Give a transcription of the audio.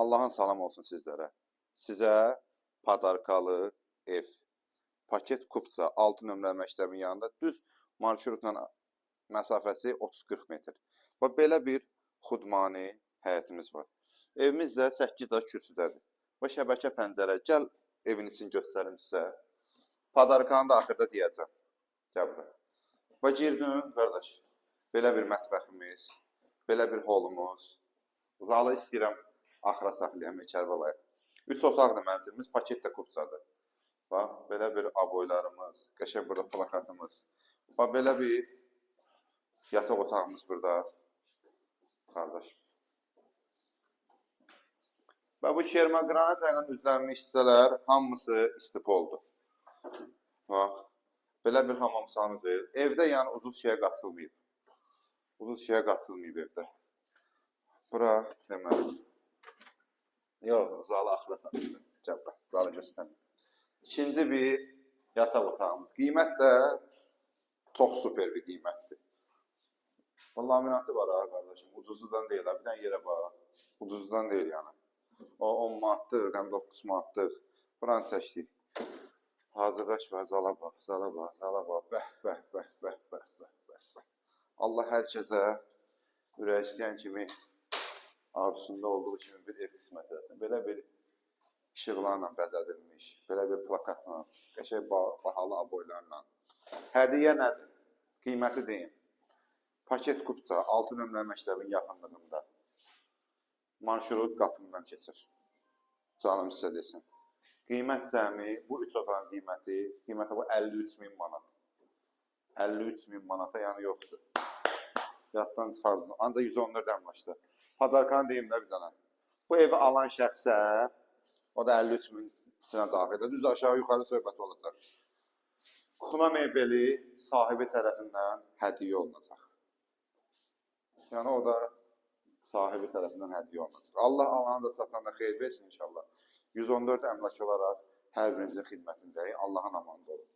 Allah'ın salam olsun sizlərə. Sizə padarkalı ev. Paket kupça 6 nömrəli məktəbin yanında düz marşrutla məsafəsi 30-40 metr. Və belə bir xudmani həyətimiz var. Evimiz də 8 daş kürsüdədir. Və şəbəkə pəncərə. Gəl evin için göstərim sizə. Padarkanı da axırda deyəcəm. Gəl bura. Və girdin qardaş. Belə bir mətbəximiz, belə bir holumuz. Zalı istəyirəm axıra saxlayam, Kərbəlayı. 3 otaqlı mənzilimiz, paket də kupçadır. Bax, belə bir aboylarımız, qəşəng burada plakatımız. Bax, belə bir yataq otağımız burada. Qardaşım. Və bu kermogranat ilə üzlənmiş hissələr hamısı istipoldur. Bax, belə bir hamamsanıdır. Evdə yəni ucuz şeyə qaçılmayıb. Ucuz şeyə qaçılmayıb evdə. Bura deməli. Yox, zalı axıra saxlayın. Gəl bura, zalı göstərin. İkinci bir yataq otağımız. Qiymət də çox super bir qiymətdir. Laminatı var ha qardaşım. Ucuzludan deyil. Bir dənə yerə bax. Ucuzludan deyil yəni. O 10 manatlıq, həm 9 manatlıq. Buranı seçdik. Hazırlaş bax, zala bax, zala bax, zala bax. Bəh, bəh, bəh, bəh, bəh, bəh, bəh. Allah hər kəsə ürək istəyən kimi arzusunda olduğu kimi bir ev qismət etsin. Belə bir işıqlarla bəzədilmiş, belə bir plakatla, qəşəng bahalı aboylarla. Hədiyyə nədir? Qiyməti deyim. Paket kupça 6 nömrəli məktəbin yaxınlığında. Marşrut qapımdan keçir. Canım sizə desin. Qiymət cəmi, bu 3 otağın qiyməti bu 53.000 manat. 53.000 manata yəni yoxdur. Yaddan çıxardım. Ancaq 114 əmlakda. Padarkanı deyim də bir dənə. Bu evi alan şəxsə, o da 53.000 içinə daxil edir. Düz aşağı yuxarı söhbət olacaq. Xuna mebeli sahibi tərəfindən hədiyyə olunacaq. Yəni o da sahibi tərəfindən hədiyyə olunacaq. Allah alanı da satanda xeyir versin inşallah. 114 əmlak olaraq hər birinizin xidmətindəyik. Allahın amanında olun.